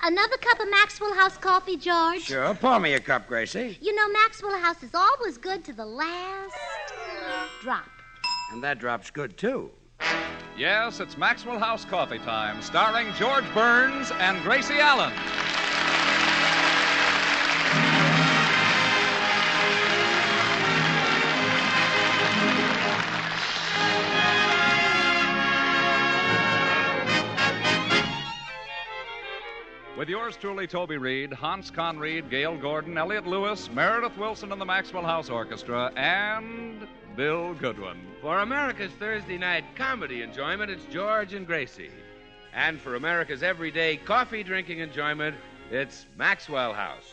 Another cup of Maxwell House coffee, George? Sure. Pour me a cup, Gracie. You know, Maxwell House is always good to the last drop. And that drop's good, too. Yes, it's Maxwell House Coffee Time, starring George Burns and Gracie Allen. With yours truly, Toby Reed, Hans Conried, Gail Gordon, Elliot Lewis, Meredith Wilson and the Maxwell House Orchestra, and Bill Goodwin. For America's Thursday night comedy enjoyment, it's George and Gracie. And for America's everyday coffee-drinking enjoyment, it's Maxwell House.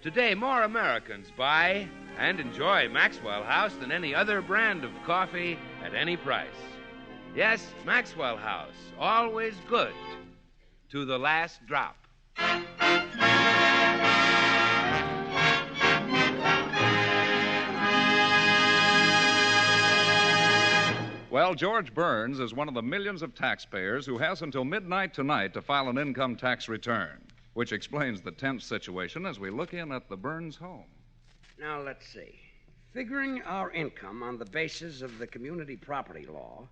Today, more Americans buy and enjoy Maxwell House than any other brand of coffee at any price. Yes, Maxwell House, always good to the last drop. Well, George Burns is one of the millions of taxpayers who has until midnight tonight to file an income tax return, which explains the tense situation as we look in at the Burns home. Now, let's see. Figuring our income on the basis of the community property law,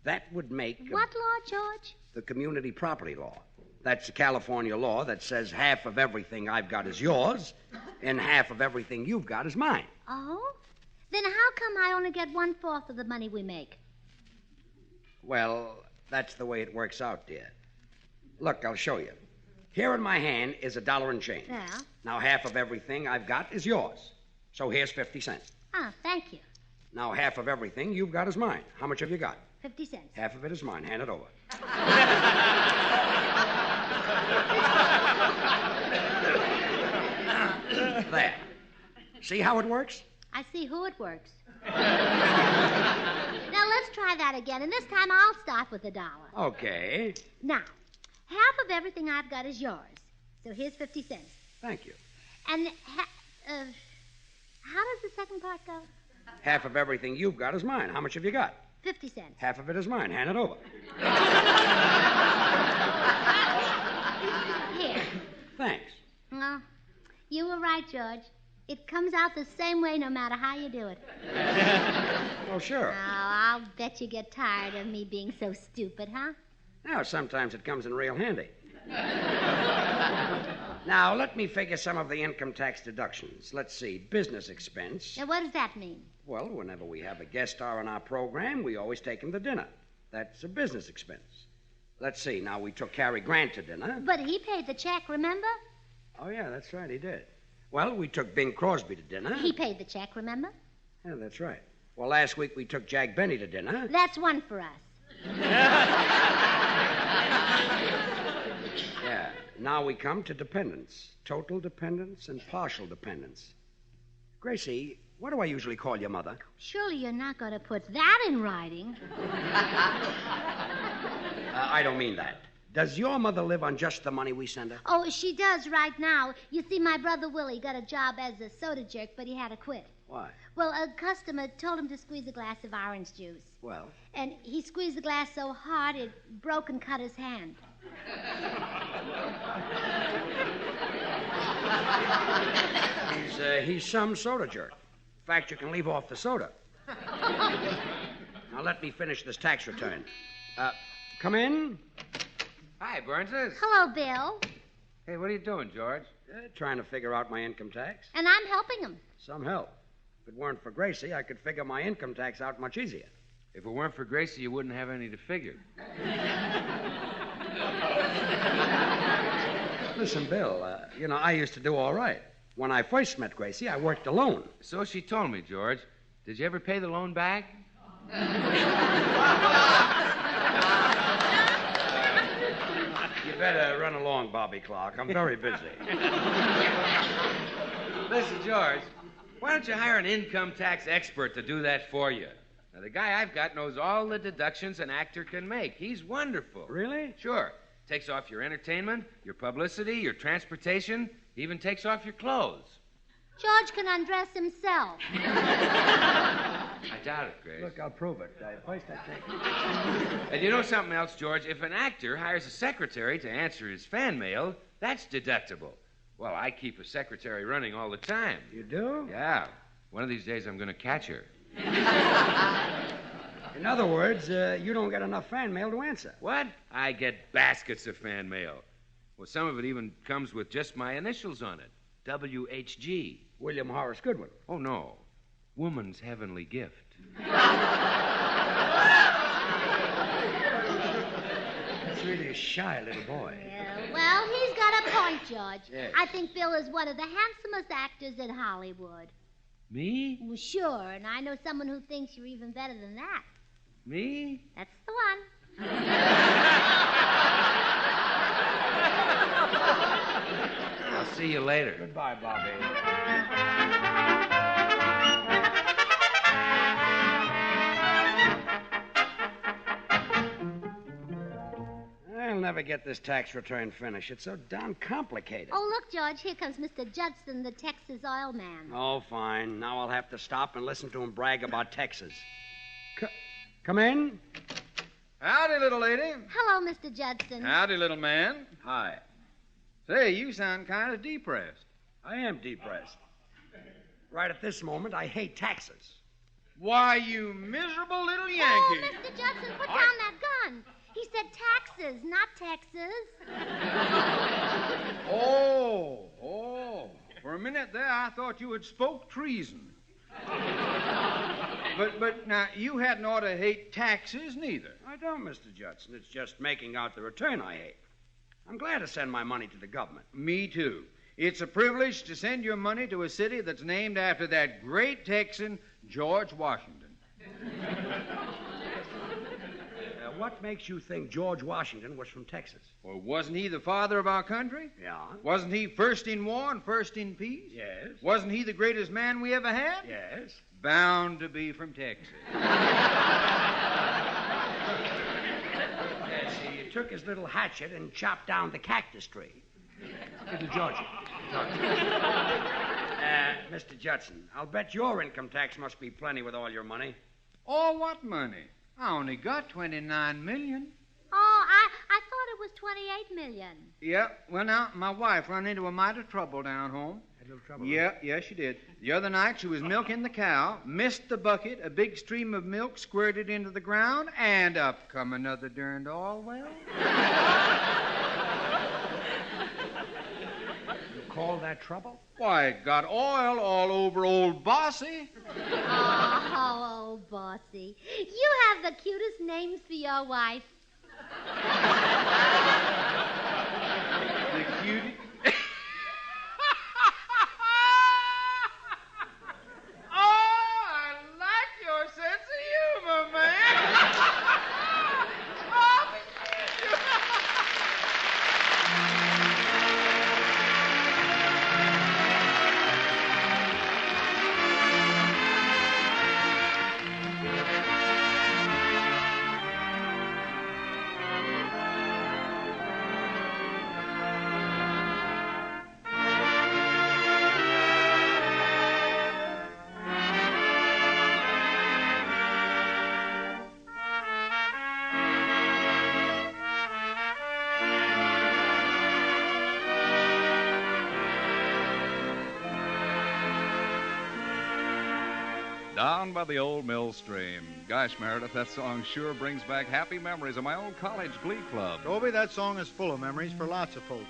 that would make... What law, George? The community property law. That's the California law that says half of everything I've got is yours and half of everything you've got is mine. Oh? Then how come I only get 1/4 of the money we make? Well, that's the way it works out, dear. Look, I'll show you. Here in my hand is $1 and change. Yeah? Now, half of everything I've got is yours. So here's 50 cents. Ah, thank you. Now, half of everything you've got is mine. How much have you got? 50 cents. Half of it is mine. Hand it over. There. See how it works? I see who it works. Now, let's try that again, and this time I'll start with $1. Okay. Now, half of everything I've got is yours. So here's 50 cents. Thank you. And how does the second part go? Half of everything you've got is mine. How much have you got? 50 cents. Half of it is mine. Hand it over. Here. Thanks. Well, you were right, George. It comes out the same way no matter how you do it. Oh, sure. Oh, I'll bet you get tired of me being so stupid, huh? Now, sometimes it comes in real handy. Now, let me figure some of the income tax deductions. Let's see. Business expense. Now, what does that mean? Well, whenever we have a guest star on our program, we always take him to dinner. That's a business expense. Let's see. Now, we took Cary Grant to dinner. But he paid the check, remember? Oh, yeah, that's right. He did. Well, we took Bing Crosby to dinner. He paid the check, remember? Yeah, that's right. Well, last week we took Jack Benny to dinner. That's one for us. Yeah. Now we come to dependents. Total dependents and partial dependents. Gracie, what do I usually call your mother? Surely you're not going to put that in writing. I don't mean that. Does your mother live on just the money we send her? Oh, she does right now. You see, my brother Willie got a job as a soda jerk, but he had to quit. Why? Well, a customer told him to squeeze a glass of orange juice. Well? And he squeezed the glass so hard it broke and cut his hand. He's some soda jerk. In fact, you can leave off the soda. Now, let me finish this tax return. Come in. Hi, Burnses. Hello, Bill. Hey, what are you doing, George? Trying to figure out my income tax. And I'm helping him. Some help. If it weren't for Gracie, I could figure my income tax out much easier. If it weren't for Gracie, you wouldn't have any to figure. Listen, Bill, I used to do all right. When I first met Gracie, I worked alone. So she told me, George. Did you ever pay the loan back? You better run along, Bobby Clark. I'm very busy. Listen, George, why don't you hire an income tax expert to do that for you? Now, the guy I've got knows all the deductions an actor can make. He's wonderful. Really? Sure. Takes off your entertainment, your publicity, your transportation, even takes off your clothes. George can undress himself. I doubt it, Grace. Look, I'll prove it. First I take... And you know something else, George? If an actor hires a secretary to answer his fan mail, that's deductible. Well, I keep a secretary running all the time. You do? Yeah. One of these days I'm going to catch her. In other words, you don't get enough fan mail to answer. What? I get baskets of fan mail. Well, some of it even comes with just my initials on it. WHG. William Horace Goodwin. Oh, no. Woman's Heavenly Gift. That's really a shy little boy. Yeah, well, he's got a point, George. Yes. I think Bill is one of the handsomest actors in Hollywood. Me? Well, sure, and I know someone who thinks you're even better than that. Me? That's the one. I'll see you later. Goodbye, Bobby. I'll never get this tax return finished. It's so darn complicated. Oh, look, George, here comes Mr. Judson, the Texas oil man. Oh, fine. Now I'll have to stop and listen to him brag about Texas. Come in. Howdy, little lady. Hello, Mr. Judson. Howdy, little man. Hi. Say, you sound kind of depressed. I am depressed. Right at this moment, I hate taxes. Why, you miserable little Oh, Yankee. Mr. Judson, put down that gun. He said taxes, not Texas. Oh. For a minute there, I thought you had spoke treason. But now, you hadn't ought to hate taxes, neither. I don't, Mr. Judson. It's just making out the return I hate. I'm glad to send my money to the government. Me, too. It's a privilege to send your money to a city that's named after that great Texan, George Washington. What makes you think George Washington was from Texas? Well, wasn't he the father of our country? Yeah. Wasn't he first in war and first in peace? Yes. Wasn't he the greatest man we ever had? Yes. Bound to be from Texas. Yes, he took his little hatchet and chopped down the cactus tree. Little Georgie. Mr. Judson, I'll bet your income tax must be plenty with all your money. Oh, what money? I only got $29 million. Oh, I thought it was $28 million. Yeah, well, now, my wife run into a mite of trouble down home. Had a little trouble. Yeah, she did. The other night, she was milking the cow, missed the bucket, a big stream of milk squirted into the ground, and up come another darned oil well. You call that trouble? Why, it got oil all over old Bossy. Oh, old Bossy. You have the cutest names for your wife. The cutie. Oh, I like your sense of humor, man. Oh, Down by the old mill stream. Gosh, Meredith, that song sure brings back happy memories of my old college glee club. Toby, that song is full of memories for lots of folks.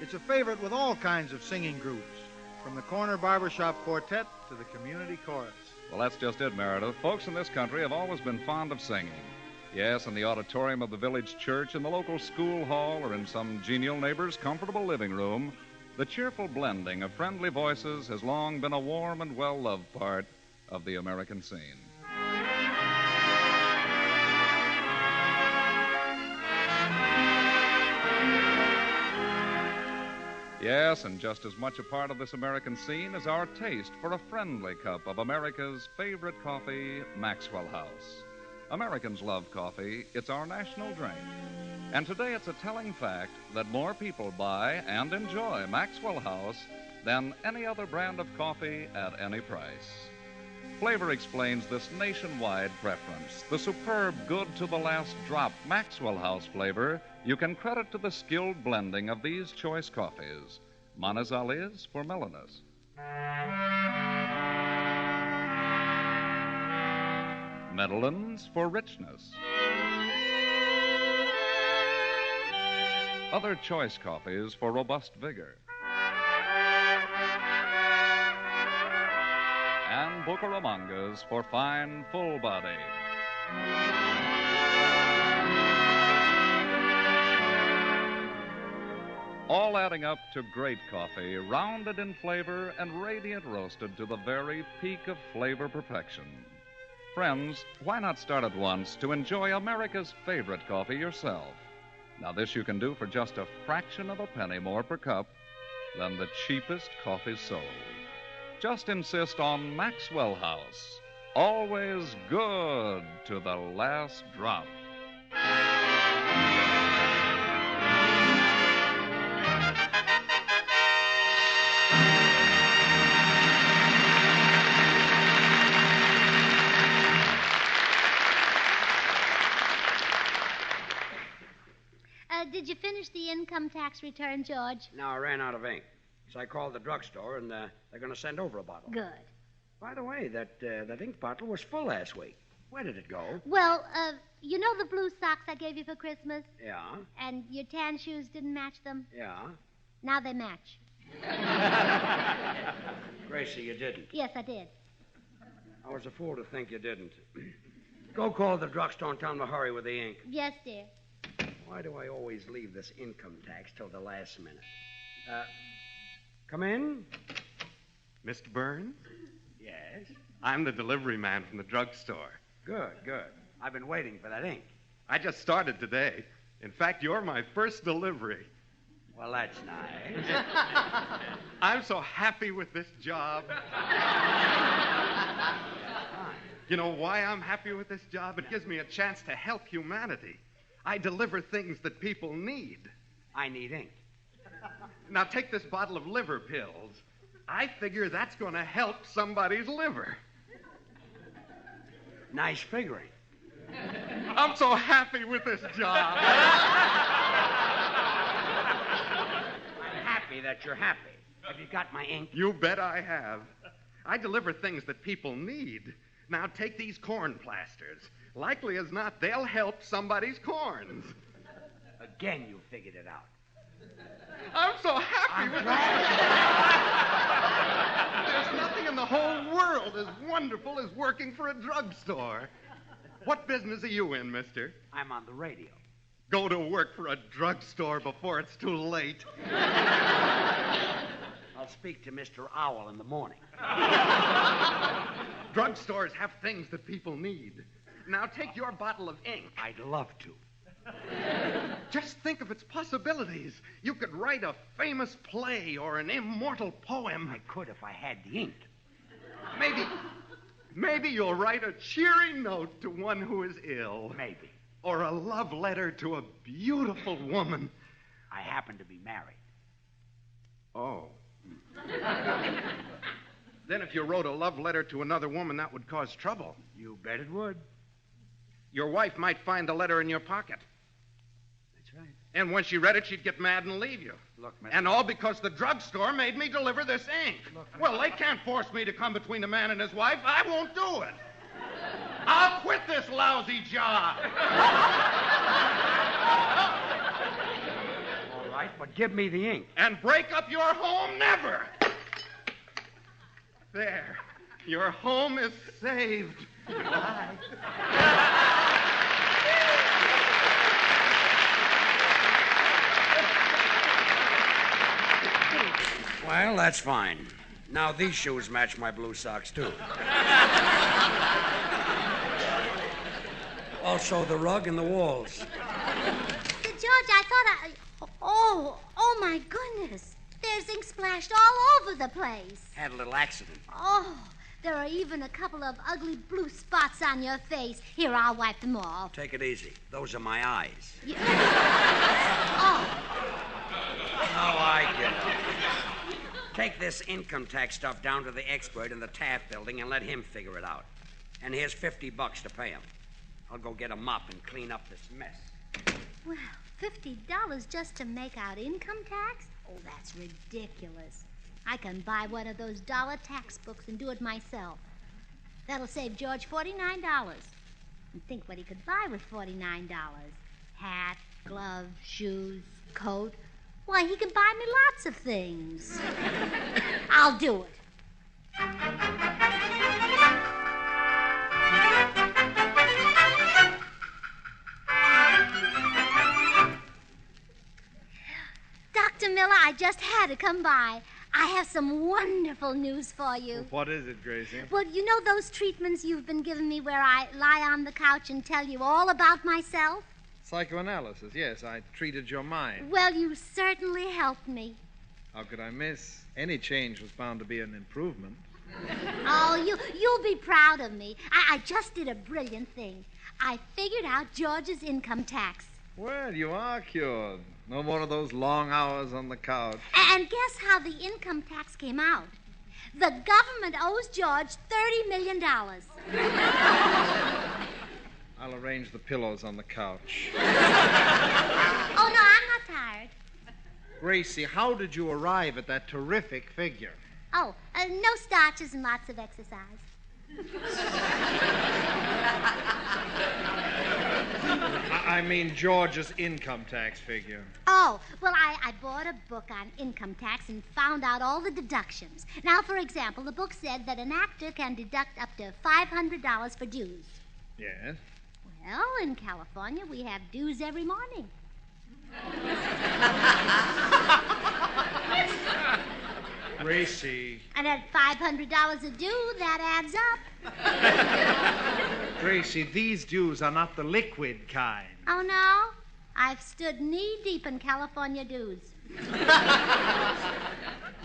It's a favorite with all kinds of singing groups, from the corner barbershop quartet to the community chorus. Well, that's just it, Meredith. Folks in this country have always been fond of singing. Yes, in the auditorium of the village church, in the local school hall, or in some genial neighbor's comfortable living room, the cheerful blending of friendly voices has long been a warm and well-loved part of the American scene. Yes, and just as much a part of this American scene is our taste for a friendly cup of America's favorite coffee, Maxwell House. Americans love coffee. It's our national drink. And today it's a telling fact that more people buy and enjoy Maxwell House than any other brand of coffee at any price. Flavor explains this nationwide preference. The superb good to the last drop Maxwell House flavor you can credit to the skilled blending of these choice coffees. Manizales for mellowness. Medellins for richness. Other choice coffees for robust vigor. And Bucaramangas for fine, full body. All adding up to great coffee, rounded in flavor and radiant roasted to the very peak of flavor perfection. Friends, why not start at once to enjoy America's favorite coffee yourself? Now, this you can do for just a fraction of a penny more per cup than the cheapest coffee sold. Just insist on Maxwell House. Always good to the last drop. Did you finish the income tax return, George? No, I ran out of ink. So I called the drugstore, and they're going to send over a bottle. Good. By the way, that ink bottle was full last week. Where did it go? Well, you know the blue socks I gave you for Christmas? Yeah. And your tan shoes didn't match them? Yeah. Now they match. Gracie, you didn't. Yes, I did. I was a fool to think you didn't. Go call the drugstore and tell them to hurry with the ink. Yes, dear. Why do I always leave this income tax till the last minute? Come in. Mr. Burns? Yes. I'm the delivery man from the drugstore. Good, good. I've been waiting for that ink. I just started today. In fact, you're my first delivery. Well, that's nice. I'm so happy with this job. You know why I'm happy with this job? It gives me a chance to help humanity. I deliver things that people need. I need ink. Now, take this bottle of liver pills. I figure that's going to help somebody's liver. Nice figuring. I'm so happy with this job. I'm happy that you're happy. Have you got my ink? You bet I have. I deliver things that people need. Now, take these corn plasters. Likely as not, they'll help somebody's corns. Again, you figured it out. I'm so happy with this. There's nothing in the whole world as wonderful as working for a drugstore. What business are you in, mister? I'm on the radio. Go to work for a drugstore before it's too late. I'll speak to Mr. Owl in the morning. Drugstores have things that people need. Now take your bottle of ink. I'd love to. Just think of its possibilities. You could write a famous play or an immortal poem. I could if I had the ink. Maybe you'll write a cheery note to one who is ill. Maybe. Or a love letter to a beautiful woman. I happen to be married. Oh. Then if you wrote a love letter to another woman, that would cause trouble. You bet it would. Your wife might find the letter in your pocket. That's right. And when she read it, she'd get mad and leave you. Look, Mr. And all because the drugstore made me deliver this ink. Look, well, they can't force me to come between a man and his wife. I won't do it. I'll quit this lousy job. All right, but give me the ink. And break up your home, never. There. Your home is saved. Goodbye. Well, that's fine. Now these shoes match my blue socks, too. Also the rug and the walls. George, I thought Oh, my goodness. There's ink splashed all over the place. Had a little accident. Oh, there are even a couple of ugly blue spots on your face. Here, I'll wipe them off. Take it easy. Those are my eyes. Oh. Now I get it. take this income tax stuff down to the expert in the Taft building and let him figure it out. And here's $50 to pay him. I'll go get a mop and clean up this mess. Well, $50 just to make out income tax? Oh, that's ridiculous. I can buy one of those dollar tax books and do it myself. That'll save George $49. And think what he could buy with $49. Hat, glove, shoes, coat. Why, he can buy me lots of things. I'll do it. Dr. Miller, I just had to come by. I have some wonderful news for you. What is it, Gracie? Well, you know those treatments you've been giving me where I lie on the couch and tell you all about myself? Psychoanalysis, yes. I treated your mind. Well, you certainly helped me. How could I miss? Any change was bound to be an improvement. Oh, you'll be proud of me. I just did a brilliant thing. I figured out George's income tax. Well, you are cured. No more of those long hours on the couch. And guess how the income tax came out? The government owes George $30 million. I'll arrange the pillows on the couch. Oh, no, I'm not tired. Gracie, how did you arrive at that terrific figure? Oh, no starches and lots of exercise. I mean George's income tax figure. Oh, well, I bought a book on income tax and found out all the deductions. Now, for example, the book said that an actor can deduct up to $500 for dues. Yes? Well, in California, we have dues every morning. Gracie. And at $500 a due, that adds up. Gracie, these dues are not the liquid kind. Oh, no? I've stood knee-deep in California dues.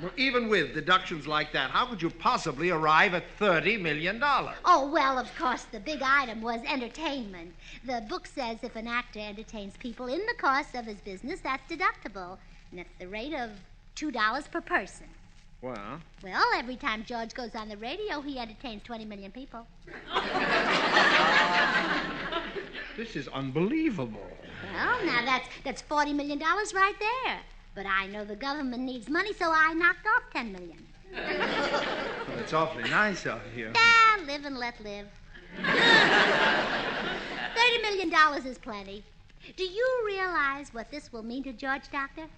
Well, even with deductions like that, how could you possibly arrive at $30 million? Oh, well, of course, the big item was entertainment. The book says if an actor entertains people in the course of his business, that's deductible. And at the rate of $2 per person. Well? Well, every time George goes on the radio, he entertains 20 million people. This is unbelievable. Well, now that's $40 million right there. But I know the government needs money, so I knocked off $10 million. Well, it's awfully nice out here. Ah, live and let live. $30 million is plenty. Do you realize what this will mean to George, Doctor?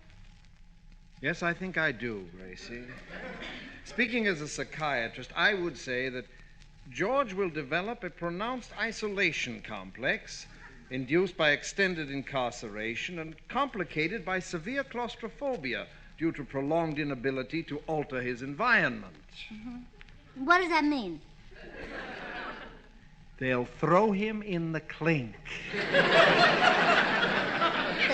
Yes, I think I do, Gracie. Speaking as a psychiatrist, I would say that George will develop a pronounced isolation complex induced by extended incarceration and complicated by severe claustrophobia due to prolonged inability to alter his environment. Mm-hmm. What does that mean? They'll throw him in the clink. The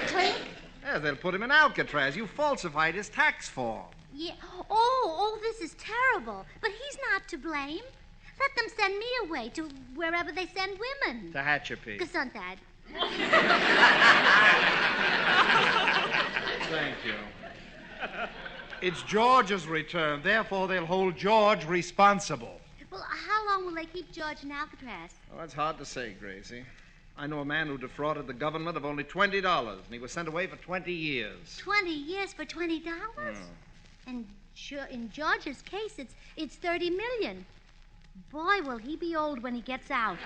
clink? Yeah, they'll put him in Alcatraz. You falsified his tax form. Yeah. Oh, this is terrible. But he's not to blame. Let them send me away to wherever they send women. To Hatchapi. Gesundheit. Thank you. It's George's return. Therefore, they'll hold George responsible. Well, how long will they keep George in Alcatraz? Well, that's hard to say, Gracie. I know a man who defrauded the government of only $20, and he was sent away for 20 years. 20 years for $20? And in George's case, it's $30 million. Boy, will he be old when he gets out.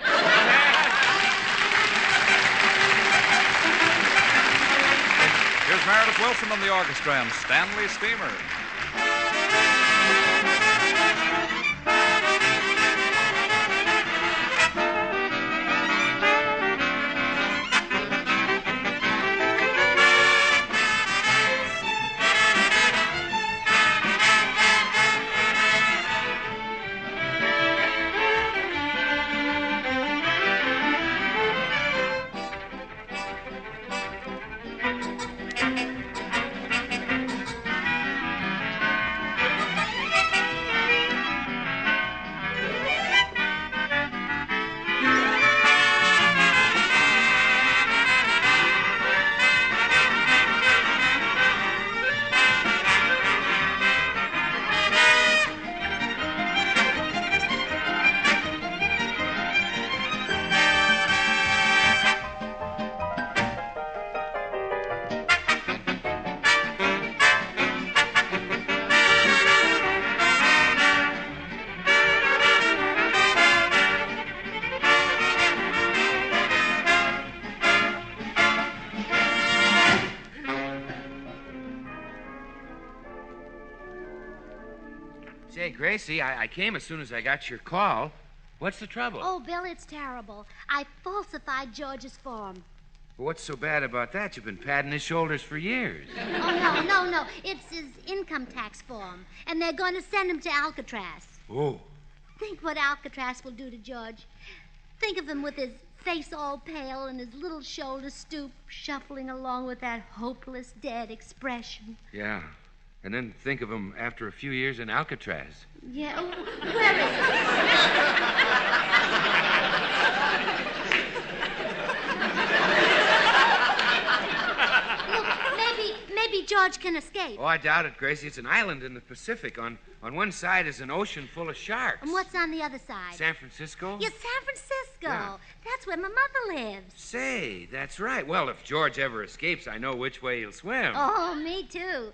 Here's Meredith Wilson on the orchestra and Stanley Steamer. Say, Gracie, I came as soon as I got your call. What's the trouble? Oh, Bill, it's terrible. I falsified George's form. What's so bad about that? You've been patting his shoulders for years. Oh, no. It's his income tax form. And they're going to send him to Alcatraz. Oh. Think what Alcatraz will do to George. Think of him with his face all pale and his little shoulders stooped, shuffling along with that hopeless, dead expression. Yeah. And then think of him after a few years in Alcatraz. Yeah, oh, where is it? Look, maybe George can escape. Oh, I doubt it, Gracie. It's an island in the Pacific. On one side is an ocean full of sharks. And what's on the other side? San Francisco? Yeah, San Francisco. Yeah. That's where my mother lives. Say, that's right. Well, if George ever escapes, I know which way he'll swim. Oh, me too.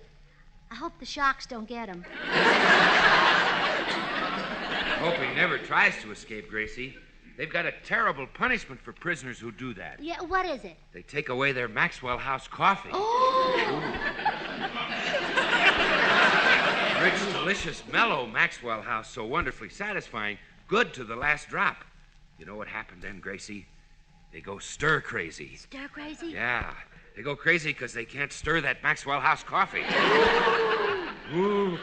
I hope the sharks don't get him. Hope he never tries to escape, Gracie. They've got a terrible punishment for prisoners who do that. Yeah, what is it? They take away their Maxwell House coffee. Oh! Rich, delicious, mellow Maxwell House, so wonderfully satisfying, good to the last drop. You know what happened then, Gracie? They go stir crazy. Stir crazy? Yeah. They go crazy because they can't stir that Maxwell House coffee. Ooh.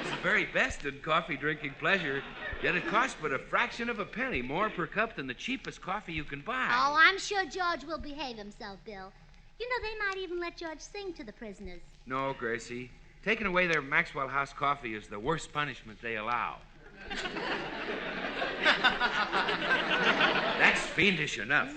It's the very best in coffee drinking pleasure, yet it costs but a fraction of a penny more per cup than the cheapest coffee you can buy. Oh, I'm sure George will behave himself, Bill. You know, they might even let George sing to the prisoners. No, Gracie. Taking away their Maxwell House coffee is the worst punishment they allow. That's fiendish enough.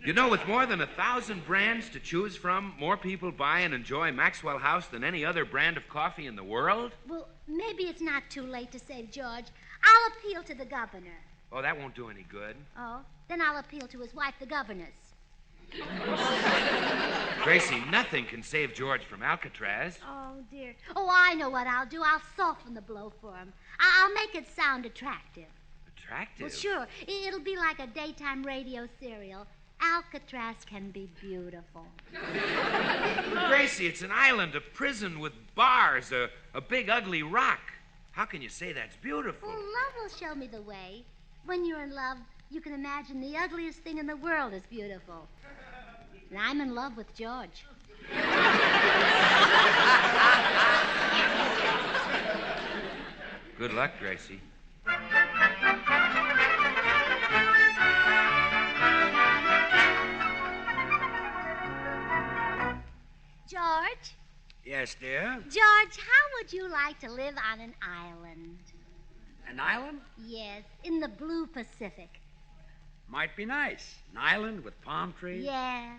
You know, with more than 1,000 brands to choose from, more people buy and enjoy Maxwell House than any other brand of coffee in the world? Well, maybe it's not too late to save George. I'll appeal to the governor. Oh, that won't do any good. Oh? Then I'll appeal to his wife, the governess. Gracie, nothing can save George from Alcatraz. Oh, dear. Oh, I know what I'll do. I'll soften the blow for him. I'll make it sound attractive. Attractive? Well, sure. It'll be like a daytime radio serial. Alcatraz can be beautiful. Gracie, it's an island, a prison with bars, a big ugly rock. How can you say that's beautiful? Well, love will show me the way. When you're in love, you can imagine the ugliest thing in the world is beautiful. And I'm in love with George. Good luck, Gracie. George? Yes, dear? George, how would you like to live on an island? An island? Yes, in the blue Pacific. Might be nice. An island with palm trees. Yeah.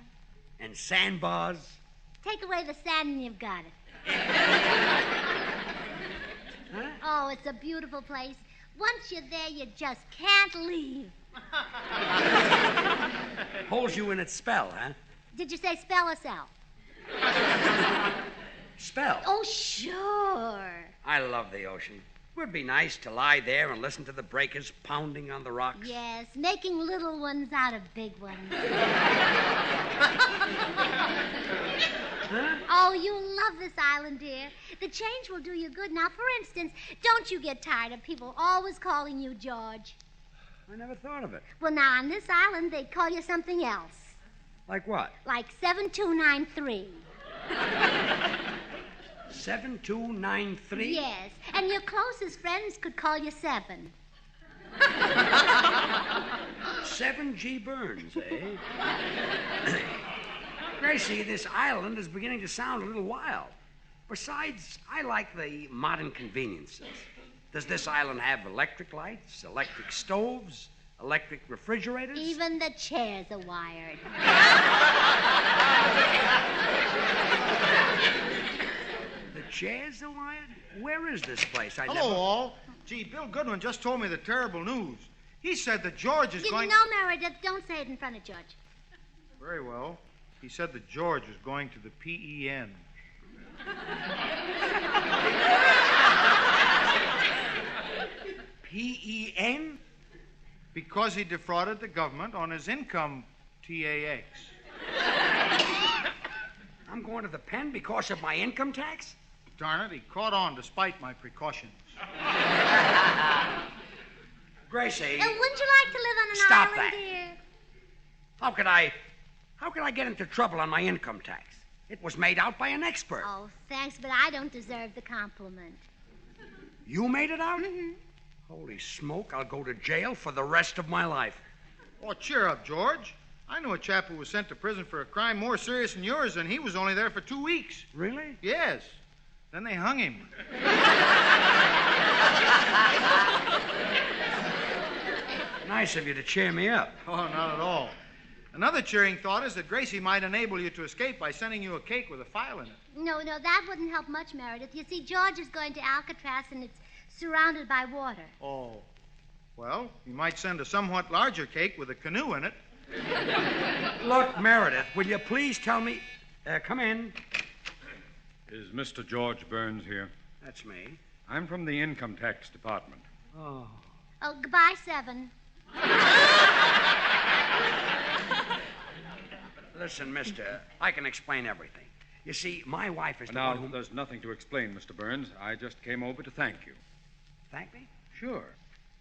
And sandbars. Take away the sand and you've got it. Huh? Oh, it's a beautiful place. Once you're there, you just can't leave. Holds you in its spell, huh? Did you say spell or sell? Spell. Oh, sure. I love the ocean. It would be nice to lie there and listen to the breakers pounding on the rocks. Yes, making little ones out of big ones. Huh? Oh, you'll love this island, dear. The change will do you good. Now, for instance, don't you get tired of people always calling you George? I never thought of it. Well, now, on this island, they'd call you something else. Like what? Like 7293. 7293? Yes, and your closest friends could call you Seven. 7G Burns, eh? Gracie, this island is beginning to sound a little wild. Besides, I like the modern conveniences. Does this island have electric lights, electric stoves, electric refrigerators? Even the chairs are wired. The chairs are wired? Where is this place? Hello, all. Gee, Bill Goodwin just told me the terrible news. He said that George is going... No, Meredith, don't say it in front of George. Very well. He said that George is going to the PEN. PEN? Because he defrauded the government on his income TAX. I'm going to the pen because of my income tax? Darn it, he caught on despite my precautions. Gracie. Wouldn't you like to live on an Stop island, that. dear? How could I get into trouble on my income tax? It was made out by an expert. Oh, thanks, but I don't deserve the compliment. You made it out? Mm-hmm. Holy smoke, I'll go to jail for the rest of my life. Oh, cheer up, George. I knew a chap who was sent to prison for a crime more serious than yours, and he was only there for 2 weeks. Really? Yes. Then they hung him. Nice of you to cheer me up. Oh, not at all. Another cheering thought is that Gracie might enable you to escape by sending you a cake with a file in it. No, that wouldn't help much, Meredith. You see, George is going to Alcatraz, and it's surrounded by water. Oh. Well, you might send a somewhat larger cake with a canoe in it. Look, Meredith, will you please tell me... come in. Is Mr. George Burns here? That's me. I'm from the Income Tax Department. Oh. Oh, goodbye, Seven. Listen, mister, I can explain everything. You see, my wife is the Now, one who... there's nothing to explain, Mr. Burns. I just came over to thank you. Thank me? Sure.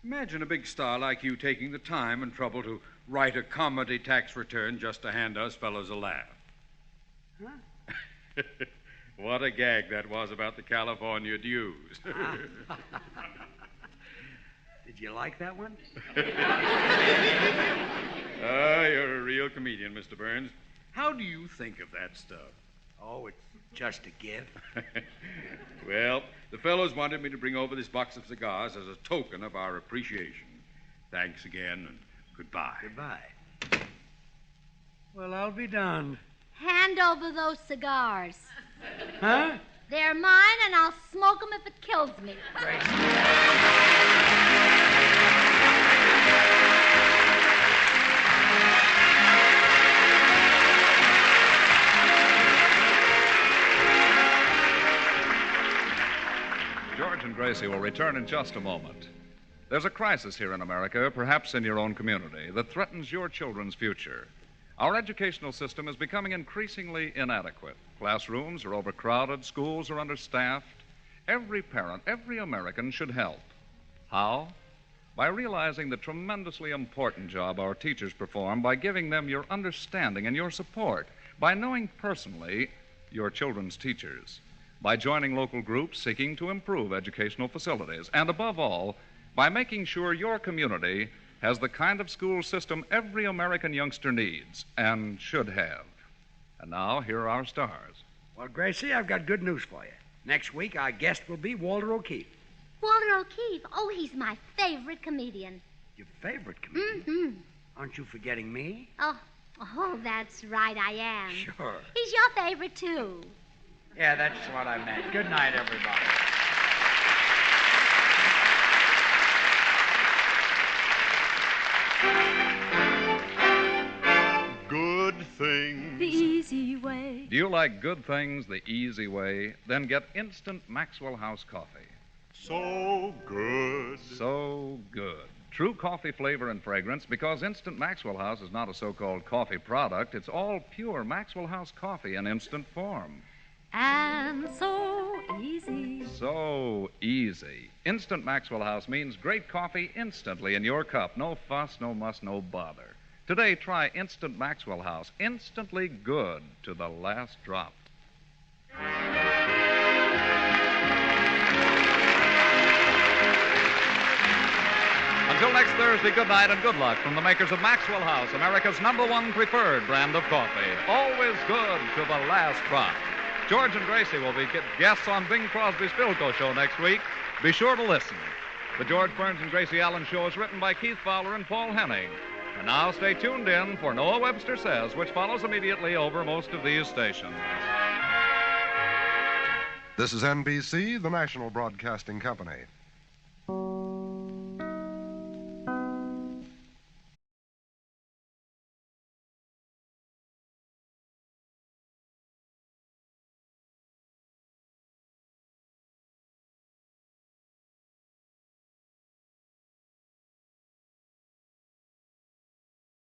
Imagine a big star like you taking the time and trouble to write a comedy tax return just to hand us fellows a laugh. Huh? What a gag that was about the California dues. Did you like that one? You're a real comedian, Mr. Burns. How do you think of that stuff? Oh, it's just a gift. Well, the fellows wanted me to bring over this box of cigars as a token of our appreciation. Thanks again, and goodbye. Goodbye. Well, I'll be done. Hand over those cigars. Huh? They're mine, and I'll smoke them if it kills me. George and Gracie will return in just a moment. There's a crisis here in America, perhaps in your own community, that threatens your children's future. Our educational system is becoming increasingly inadequate. Classrooms are overcrowded, schools are understaffed. Every parent, every American should help. How? By realizing the tremendously important job our teachers perform, by giving them your understanding and your support, by knowing personally your children's teachers, by joining local groups seeking to improve educational facilities, and above all, by making sure your community has the kind of school system every American youngster needs and should have. And now, here are our stars. Well, Gracie, I've got good news for you. Next week, our guest will be Walter O'Keefe. Walter O'Keefe? Oh, he's my favorite comedian. Your favorite comedian? Mm-hmm. Aren't you forgetting me? Oh, that's right, I am. Sure. He's your favorite, too. Yeah, that's what I meant. Good night, everybody. Good things. The easy way. Do you like good things the easy way? Then get instant Maxwell House coffee. So good. So good. True coffee flavor and fragrance, because Instant Maxwell House is not a so-called coffee product. It's all pure Maxwell House coffee in instant form. And so easy. So easy. Instant Maxwell House means great coffee instantly in your cup. No fuss, no muss, no bother. Today, try Instant Maxwell House. Instantly good to the last drop. Until next Thursday, good night and good luck from the makers of Maxwell House, America's #1 preferred brand of coffee. Always good to the last drop. George and Gracie will be guests on Bing Crosby's Philco show next week. Be sure to listen. The George Burns and Gracie Allen show is written by Keith Fowler and Paul Henning. And now stay tuned in for Noah Webster Says, which follows immediately over most of these stations. This is NBC, the national broadcasting company.